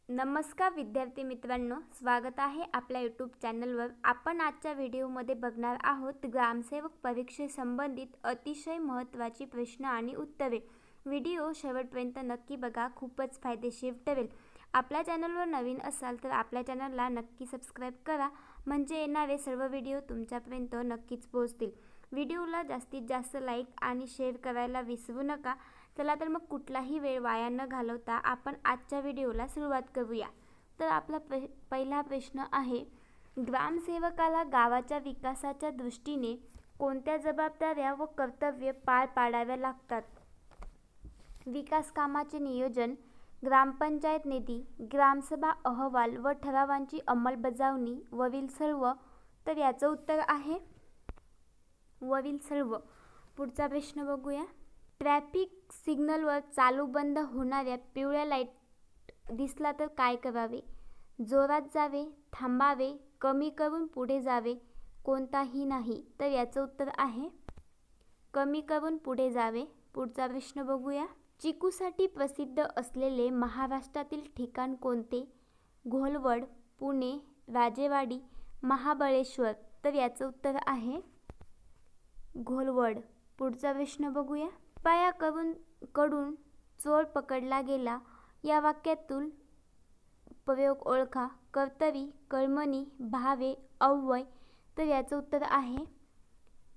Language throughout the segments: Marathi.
नमस्कार विद्यार्थी मित्रांनो, स्वागत आहे आपल्या यूट्यूब चॅनलवर। आपण आजच्या व्हिडिओमध्ये बघणार आहोत ग्रामसेवक परीक्षेसंबंधित अतिशय महत्त्वाची प्रश्न आणि उत्तरे। व्हिडिओ शेवटपर्यंत नक्की बघा, खूपच फायदेशीर ठरेल। आपल्या चॅनलवर नवीन असाल तर आपल्या चॅनलला नक्की सबस्क्राइब करा, म्हणजे येणारे सर्व व्हिडिओ तुमच्यापर्यंत नक्कीच पोहोचतील। व्हिडिओला जास्तीत जास्त लाईक आणि शेअर करायला विसरू नका। चला तर मग कुठलाही वेळ वाया न घालवता आपण आजच्या व्हिडिओला सुरुवात करूया। तर आपला पहिला प्रश्न आहे, ग्रामसेवकाला गावाच्या विकासाच्या दृष्टीने कोणत्या जबाबदाऱ्या व कर्तव्ये पार पाडाव्या लागतात? विकास कामाचे नियोजन, ग्रामपंचायत निधी, ग्रामसभा अहवाल व ठरावांची अंमलबजावणी, वरील सर्व। तर याचं उत्तर आहे वरील सर्व। पुढचा प्रश्न बघूया। ट्रॅफिक सिग्नलवर चालू बंद होणाऱ्या पिवळ्या लाईट दिसला तर काय करावे? जोरात जावे, थांबावे, कमी करून पुढे जावे, कोणताही नाही। तर याचं उत्तर आहे कमी करून पुढे जावे। पुढचा प्रश्न बघूया। चिकूसाठी प्रसिद्ध असलेले महाराष्ट्रातील ठिकाण कोणते? घोलवड, पुणे, राजेवाडी, महाबळेश्वर। तर याचं उत्तर आहे घोलवड। पुढचा प्रश्न बघूया। कडून चोर पकडला गेला या वाक्यातील प्रयोग ओळखा। कर्तरी, कळमणी, भावे, अव्यय। तर याचं उत्तर आहे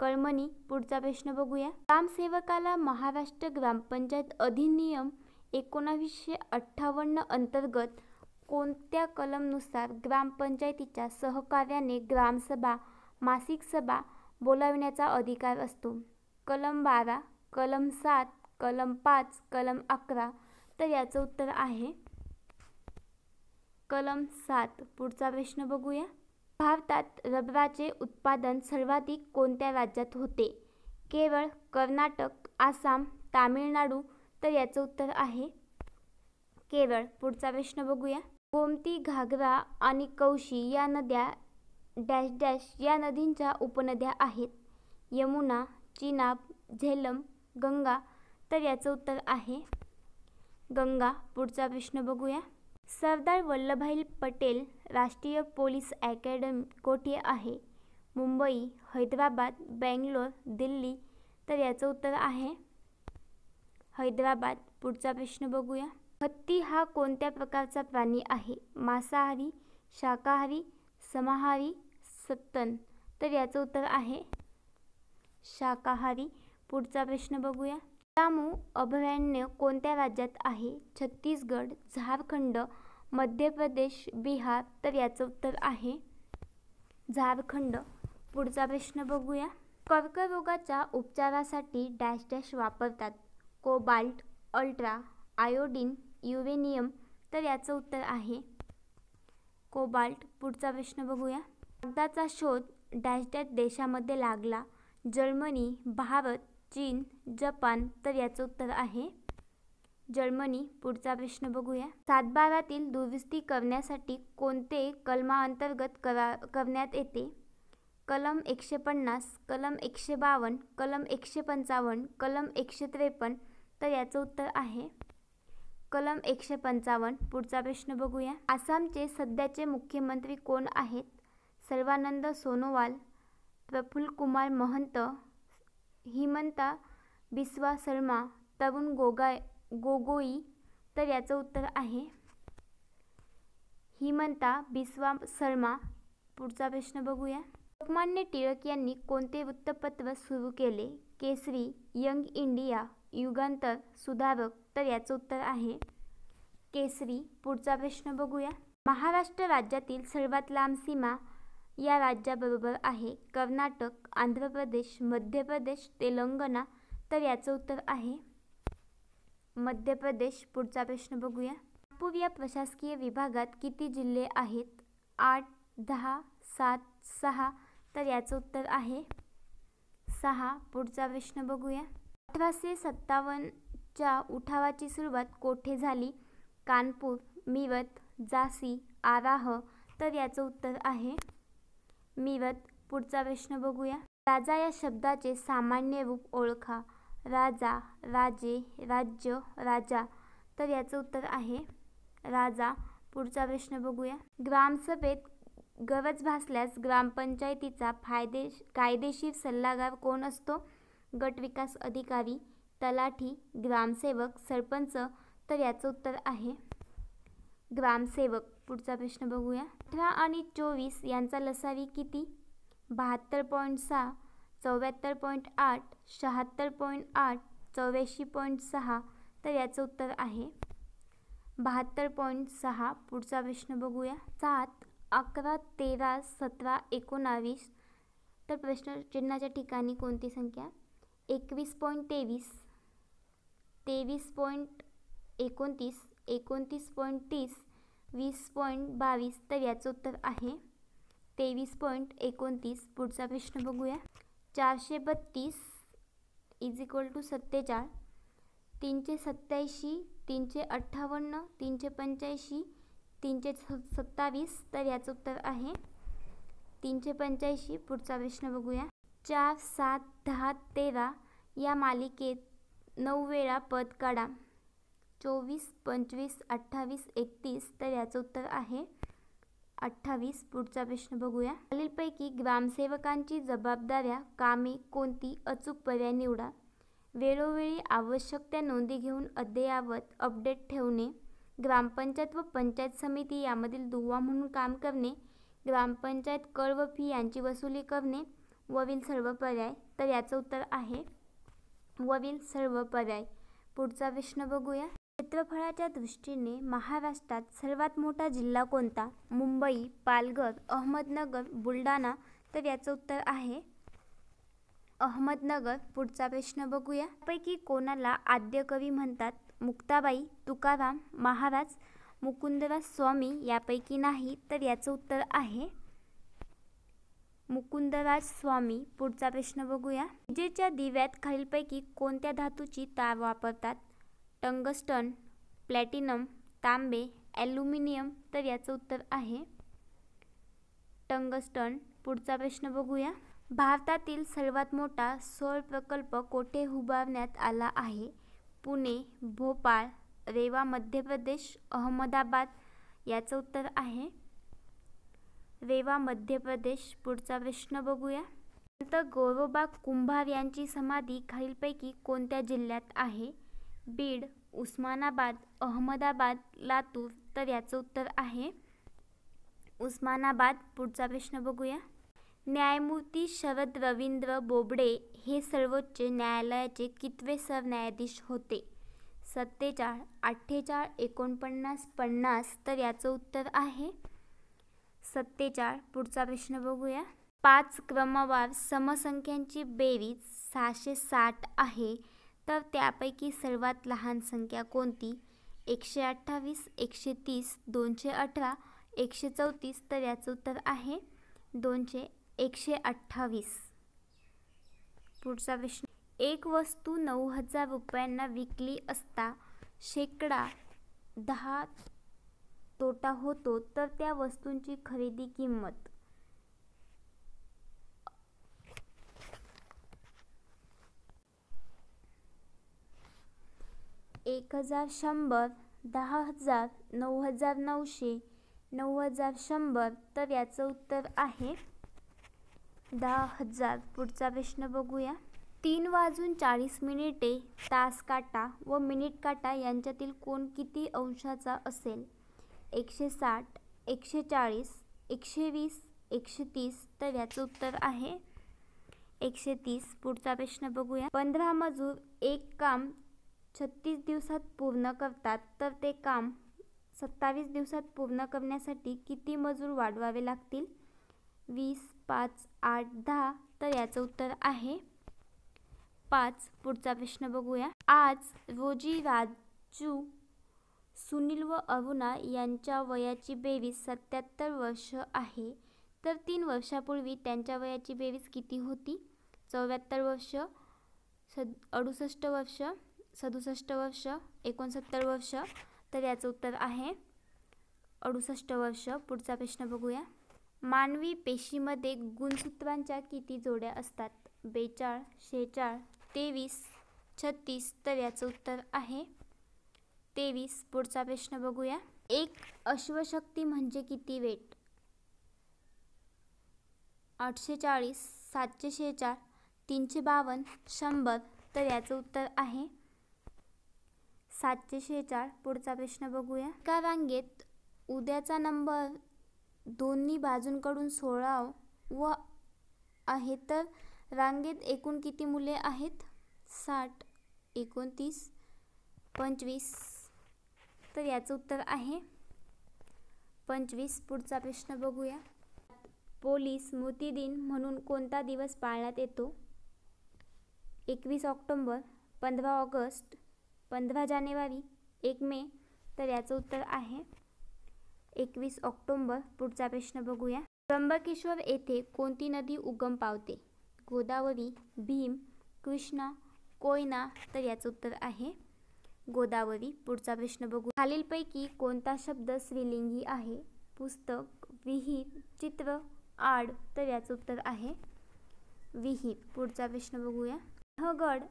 कळमणी। पुढचा प्रश्न बघूया। ग्रामसेवकाला महाराष्ट्र ग्रामपंचायत अधिनियम 1958 अंतर्गत कोणत्या कलमनुसार ग्रामपंचायतीच्या सहकार्याने ग्रामसभा, मासिक सभा बोलाविण्याचा अधिकार असतो? कलम 12, कलम 7, कलम 5, कलम 11। तर याचं उत्तर आहे कलम 7। पुढचा प्रश्न बघूया। भारतात रबराचे उत्पादन सर्वाधिक कोणत्या राज्यात होते? केरळ, कर्नाटक, आसाम, तामिळनाडू। तर याचं उत्तर आहे केरळ। पुढचा प्रश्न बघूया। गोमती, घाघरा आणि कौशी या नद्या डॅश डॅश या नदींच्या उपनद्या आहेत? यमुना, चिनाब, झेलम, गंगा। तर याचं उत्तर आहे गंगा। पुढचा प्रश्न बघूया। सरदार वल्लभभाई पटेल राष्ट्रीय पोलीस अकॅडमी कोठे आहे? मुंबई, हैदराबाद, बेंगलोर, दिल्ली। तर याचं उत्तर आहे हैदराबाद। पुढचा प्रश्न बघूया। हत्ती हा कोणत्या प्रकारचा प्राणी आहे? मांसाहारी, शाकाहारी, समाहारी, सस्तन। तर याचं उत्तर आहे शाकाहारी। पुढचा प्रश्न बघूया। रामू अभयारण्य कोणत्या राज्यात आहे? छत्तीसगड, झारखंड, मध्य प्रदेश, बिहार। तर याचं उत्तर आहे झारखंड। पुढचा प्रश्न बघूया। कर्करोगाच्या उपचारासाठी डॅश डॅश वापरतात? Cobalt, ultra, iodine, uranium. तर याचं उत्तर आहे कोबाल्ट। पुढचा प्रश्न बघूया। कागदाचा शोध डॅश डॅश देशामध्ये लागला? जर्मनी, भारत, चीन, जपान। तर याचं उत्तर आहे जर्मनी। पुढचा प्रश्न बघूया। सातबारातील दुरुस्ती करण्यासाठी कोणते कलमांतर्गत करण्यात येते? कलम 150, कलम 152, कलम 155, कलम 153। तर याचं उत्तर आहे कलम 155। पुढचा प्रश्न बघूया। आसामचे सध्याचे मुख्यमंत्री कोण आहेत? सर्वानंद सोनोवाल, प्रफुल्लकुमार महंत, हिमंता बिस्वा शर्मा, तरुण गोगोई। तर याचं उत्तर आहे हिमंता बिस्वा शर्मा। पुढचा प्रश्न बघूया। लोकमान्य टिळक यांनी कोणते वृत्तपत्र सुरू केले? केसरी, यंग इंडिया, युगांतर, सुधारक। तर याचं उत्तर आहे केसरी। पुढचा प्रश्न बघूया। महाराष्ट्र राज्यातील सर्वात लांब सीमा या राज्याबरोबर आहे? कर्नाटक, आंध्र प्रदेश, मध्य प्रदेश, तेलंगणा। तर याचं उत्तर आहे मध्य प्रदेश। पुढचा प्रश्न बघूया। नागपूर या प्रशासकीय विभागात किती जिल्हे आहेत? 8, 10, 7, 6। तर याचं उत्तर आहे 6। पुढचा प्रश्न बघूया। 1857च्या उठावाची सुरुवात कोठे झाली? कानपूर, मीरत, झाशी, आराह। तर याचं उत्तर आहे मीरत। पुढचा प्रश्न बघूया। राजा या शब्दाचे सामान्य रूप ओळखा। राजा, राजे, राज्य, राजा। तर याचं उत्तर आहे राजा। पुढचा प्रश्न बघूया. ग्रामसभेत गरज भासल्यास ग्रामपंचायतीचा कायदेशीर सल्लागार कोण असतो? गट विकास अधिकारी, तलाठी, ग्रामसेवक, सरपंच. तर याचं उत्तर आहे ग्रामसेवक. पुढचा प्रश्न बघूया. 18 आणि 24 यांचा लसावी किती? 72.6, 74.8, 76.8, 84.6. तर याचं उत्तर आहे 72.6. पुढचा प्रश्न बघूया. 7, 11, 13, 17, 19. तर प्रश्न चिन्हाच्या ठिकाणी कोणती संख्या? 21.23, 23.29, 29.30, 20.22. तर याचं उत्तर आहे 23.29. पुढचा प्रश्न बघूया. 432 = 47, 387, 358, 385, 327. तर याचं उत्तर आहे 385. पुढचा प्रश्न बघूया. 4, 7, 10, 13 या मालिकेत 9 वेळा पद काढा. 24, 25, 28, 31. तर याचं उत्तर आहे 28. पुढचा प्रश्न बघूया. खालीलपैकी ग्रामसेवकांची जबाबदाऱ्या कामे कोणती? अचूक पर्याय निवडा. वेळोवेळी आवश्यक त्या नोंदी घेऊन अद्ययावत अपडेट ठेवणे, ग्रामपंचायत व पंचायत समिती यामधील दुवा म्हणून काम करणे, ग्रामपंचायत कर व फी यांची वसुली करणे, वरील सर्व पर्याय. तर याचं उत्तर आहे वरील सर्व पर्याय. पुढचा प्रश्न बघूया. क्षेत्रफळाच्या दृष्टीने महाराष्ट्रात सर्वात मोठा जिल्हा कोणता? मुंबई, पालघर, अहमदनगर, बुलढाणा. तर याचं उत्तर आहे अहमदनगर. पुढचा प्रश्न बघूया. पैकी कोणाला आद्य कवी म्हणतात? मुक्ताबाई, तुकाराम, महाराज, मुकुंदराज स्वामी यापैकी नाही. तर याचं उत्तर आहे मुकुंदराज स्वामी. पुढचा प्रश्न बघूया. विजेच्या दिव्यात खालीलपैकी कोणत्या धातूची तार वापरतात? टंगस्टन, प्लॅटिनम, तांबे, ॲल्युमिनियम. तर याचं उत्तर आहे टंगस्टन. पुढचा प्रश्न बघूया. भारतातील सर्वात मोठा सौर प्रकल्प कोठे उभारण्यात आला आहे? पुणे, भोपाळ, रेवा मध्य प्रदेश, अहमदाबाद. याचं उत्तर आहे रेवा मध्य प्रदेश. पुढचा प्रश्न बघूया. संत गौरोबा कुंभार यांची समाधी खालीलपैकी कोणत्या जिल्ह्यात आहे? बीड, उस्मानाबाद, अहमदाबाद, लातूर. तर याचं उत्तर आहे उस्मानाबाद. पुढचा प्रश्न बघूया. न्यायमूर्ती शरद रवींद्र बोबडे हे सर्वोच्च न्यायालयाचे कितवे सरन्यायाधीश होते? 47, 48, 49, 50. तर याचं उत्तर आहे 47. पुढचा प्रश्न बघूया. 5 क्रमवार समसंख्यांची बेरीज 660 आहे. तर त्यापैकी सर्वात लहान संख्या कोणती? 128, 130, 218, 134. तर याचं उत्तर आहे 128. पुढचा प्रश्न. एक वस्तू 9,000 रुपयांना विकली असता (10% तोटा होतो) तर त्या वस्तूंची खरेदी किंमत? (1,100, 10,000, 9,900, 9,100). तर याचं उत्तर आहे 10,000. पुढचा प्रश्न बघूया. 3:40 तास काटा व मिनिट काटा यांच्यातील कोन किती अंशाचा असेल? 160, 140, 120, 130. तर याचं उत्तर आहे 130. पुढचा प्रश्न बघूया. 15 मजूर एक काम 36 दिवसात पूर्ण करतात, तर ते काम 27 दिवसात पूर्ण करण्यासाठी किती मजूर वाढवावे लागतील? 20, 5, 8, 10. तर याचं उत्तर आहे 5. पुढचा प्रश्न बघूया. आज रोजी राजू, सुनील व अरुणा यांच्या वयाची बेरीज 77 वर्ष आहे. तर 3 वर्षापूर्वी त्यांच्या वयाची बेरीज किती होती? 74 वर्ष, 68 वर्ष, 67 वर्ष, 69 वर्ष. तर याचं उत्तर आहे 68 वर्ष. पुढचा प्रश्न बघूया. मानवी पेशीमध्ये गुणसूत्रांच्या किती जोड्या असतात? 42, 46, 23, 36. तर याचं उत्तर आहे 23. पुढचा प्रश्न बघूया. एक अश्वशक्ती म्हणजे किती वेट? 840, 746, 352, 100. तर याचं उत्तर आहे 746. पुढचा प्रश्न बघूया. एका रांगेत उद्याचा नंबर दोन्ही बाजूंकडून 16 व आहे तर रांगेत एकूण किती मुले आहेत? 60, 29, 25. तर याचं उत्तर आहे 25. पुढचा प्रश्न बघूया. पोलीस स्मृती दिन म्हणून कोणता दिवस पाळण्यात येतो? 21 ऑक्टोबर, 15 ऑगस्ट, 15 जानेवारी, 1 मे. तर याचं उत्तर आहे 21 ऑक्टोबर. पुढचा प्रश्न बघूया. त्र्यंबकेश्वर येथे कोणती नदी उगम पावते? गोदावरी, भीम, कृष्णा, कोयना. तर याचं उत्तर आहे गोदावरी. पुढचा प्रश्न बघू. खालीलपैकी कोणता शब्द स्त्रीलिंगी आहे? पुस्तक, विहीर, चित्र, आड. तर याचं उत्तर आहे विहीर. पुढचा प्रश्न बघूया. सिंहगड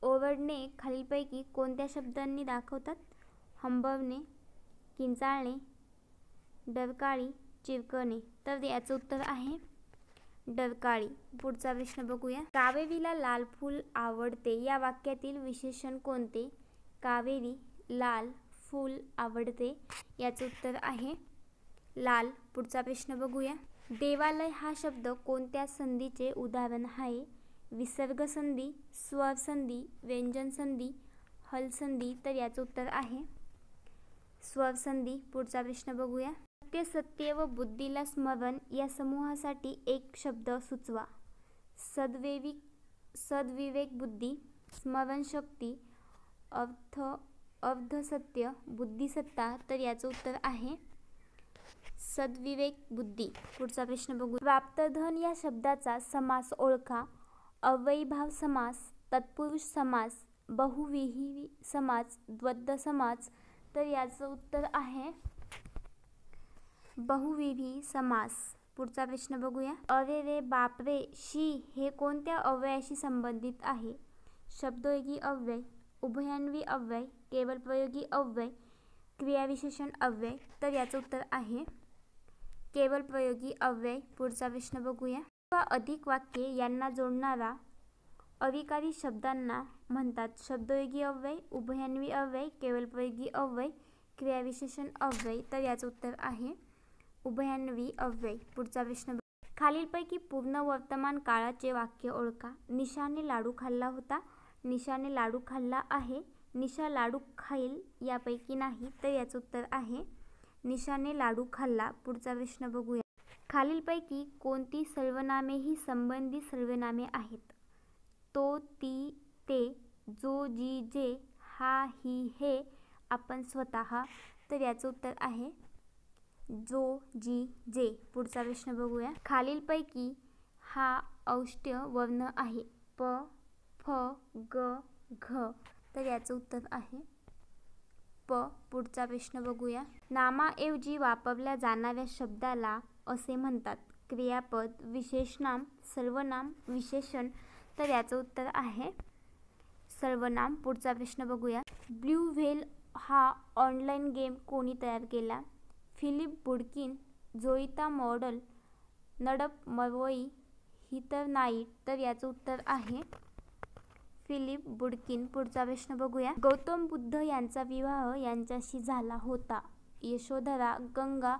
ओरडणे खालीलपैकी कोणत्या शब्दांनी दाखवतात? हंबरणे, किंचाळणे, डरकाळी, चिरकणे. तर याचं उत्तर आहे डरकाळी. पुढचा प्रश्न बघूया. कावेरीला लाल फूल आवडते या वाक्यातील विशेषण कोणते? कावेरी लाल फूल आवडते. याचं उत्तर आहे लाल. पुढचा प्रश्न बघूया. देवालय हा शब्द कोणत्या संधीचे उदाहरण आहे? विसर्ग संधी, स्वर संधी, व्यंजन संधी, हल संधी. तर याचं उत्तर आहे स्वर संधी. पुढचा प्रश्न बघूया. सत्य, सत्य व बुद्धीला स्मरण या समूहासाठी एक शब्द सुचवा. सद्विवेक बुद्धी, स्मरणशक्ती, अर्धसत्य, बुद्धिसत्ता. तर याचं उत्तर आहे सद्विवेक बुद्धी. पुढचा प्रश्न बघू. प्राप्तधन या शब्दाचा समास ओळखा. अव्ययीभाव समास, तत्पुरुष समास, बहुव्रीही समास, द्वंद्व समास. तर याचं उत्तर आहे बहुव्रीही समास. पुढचा प्रश्न बघूया. अरे रे, बापरे, शी हे कोणत्या अव्ययाशी संबंधित आहे? शब्दयोगी अव्यय, उभयान्वी अव्यय, केवलप्रयोगी अव्यय, क्रियाविशेषण अव्यय. तर याचं उत्तर आहे केवलप्रयोगी अव्यय. पुढचा प्रश्न बघूया. वा अधिक वाक्ये यांना जोडणारा अविकारी शब्दांना म्हणतात. शब्दयोगी अव्यय, उभयान्वी अव्यय, केवलप्रयोगी अव्यय, क्रियाविशेषण अव्यय. तर याचं उत्तर आहे उभयान्वी अव्यय. पुढचा प्रश्न. खालीलपैकी पूर्ण वर्तमान काळाचे वाक्य ओळखा. निशाने लाडू खाल्ला होता. निशाने लाडू खाल्ला आहे. निशा लाडू खाईल यापैकी नाही. तर याचं उत्तर आहे निशाने लाडू खाल्ला. पुढचा प्रश्न बघूया. खालीलपैकी कोणती सर्वनामे ही संबंधी सर्वनामे आहेत? तो, ती, ते, जो, जी, जे, हा, ही, हे, आपण, स्वतः. तर याचं उत्तर आहे जो, जी, जे. पुढचा प्रश्न बघूया. खालीलपैकी हा औष्ठ्य वर्ण आहे. प, फ, ग, घ. तर याचं उत्तर आहे प. पुढचा प्रश्न बघूया. नामाऐवजी वापरल्या जाणाऱ्या शब्दाला असे म्हणतात. क्रियापद, विशेषनाम, सर्वनाम, विशेषण. तर याचं उत्तर आहे सर्वनाम. पुढचा प्रश्न बघूया. ब्लू व्हेल हा ऑनलाईन गेम कोणी तयार केला? फिलिप बुडकिन, जोईता मॉडल, नडप मरोई, हितर नाईट. तर याचं उत्तर आहे फिलिप बुडकिन. पुढचा प्रश्न बघूया. गौतम बुद्ध यांचा विवाह यांच्याशी झाला होता. यशोधरा, गंगा,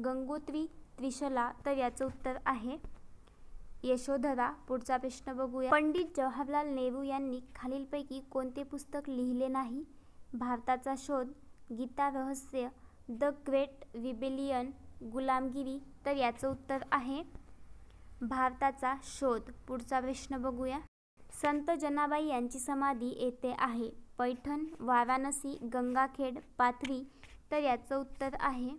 गंगोत्री, त्रिशला. तर याचं उत्तर आहे यशोधरा. पुढचा प्रश्न बघूया. पंडित जवाहरलाल नेहरू यांनी खालीलपैकी कोणते पुस्तक लिहिले नाही? भारताचा शोध, गीता रहस्य, द ग्रेट रिबेलियन, गुलामगिरी. तर याचं उत्तर आहे भारताचा शोध. पुढचा प्रश्न बघूया. संत जनाबाई यांची समाधी येथे आहे. पैठण, वाराणसी, गंगाखेड, पाथरी. तर याचं उत्तर आहे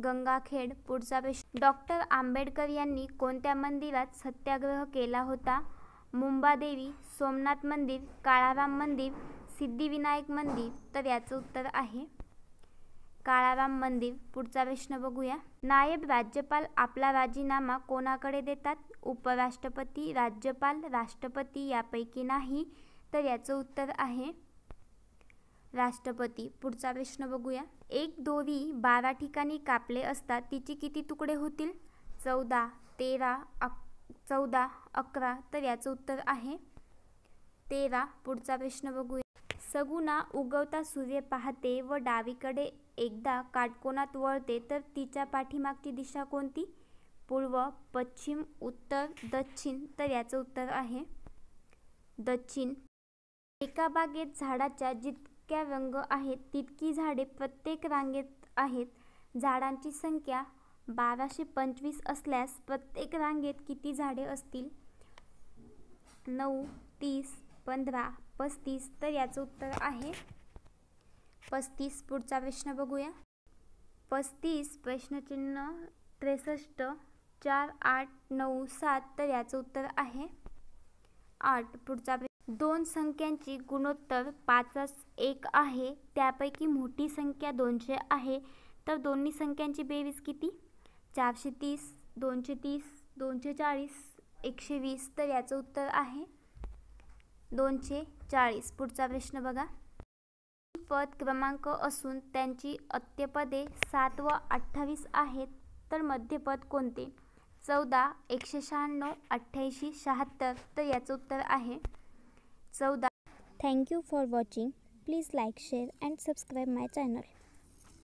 गंगाखेड. पुढचा प्रश्न. डॉक्टर आंबेडकर यांनी कोणत्या मंदिरात सत्याग्रह केला होता? मुंबादेवी, सोमनाथ मंदिर, काळाराम मंदिर, सिद्धिविनायक मंदिर. तर याचं उत्तर आहे काळाराम मंदिर. पुढचा प्रश्न बघूया. नायब राज्यपाल आपला राजीनामा कोणाकडे देतात? उपराष्ट्रपती, राज्यपाल, राष्ट्रपती यापैकी नाही. तर याचं उत्तर आहे राष्ट्रपती. पुढचा प्रश्न बघूया. एक दोरी 12 ठिकाणी कापले असता तिचे किती तुकडे होतील? 14, 13, 14, 11. तर याचं उत्तर आहे 13. पुढचा प्रश्न बघूया. सगुणा उगवता सूर्य पाहते व डावीकडे एकदा काटकोनात वळते तर तिच्या पाठीमागची दिशा कोणती? पूर्व, पश्चिम, उत्तर, दक्षिण. तर याचं उत्तर आहे दक्षिण. एका बागेत झाडाच्या जितक्या रंग आहेत तितकी झाडे प्रत्येक रांगेत आहेत. झाडांची संख्या 1225 असल्यास प्रत्येक रांगेत किती झाडे असतील? 9, 30, 15, 35. तर याचं उत्तर आहे 35. पुढचा प्रश्न बघूया. 35 प्रश्नचिन्ह 63, 4, 8, 9, 7. तर याचं उत्तर आहे 8. पुढचा दोन संख्यांची गुणोत्तर 5:1 आहे. त्यापैकी मोठी संख्या 200 आहे तर दोन्ही संख्यांची बेरीज किती? 430, 230, 240, 120. तर याचं उत्तर आहे 240. पुढचा प्रश्न बघा. पद क्रमांक असून त्यांची अंत्यपदे 7 व 28 आहेत तर मध्यपद कोणते? 14, 196, 88, 76. तर याचं उत्तर आहे 14. Thank you for watching. Please like, share and subscribe my channel.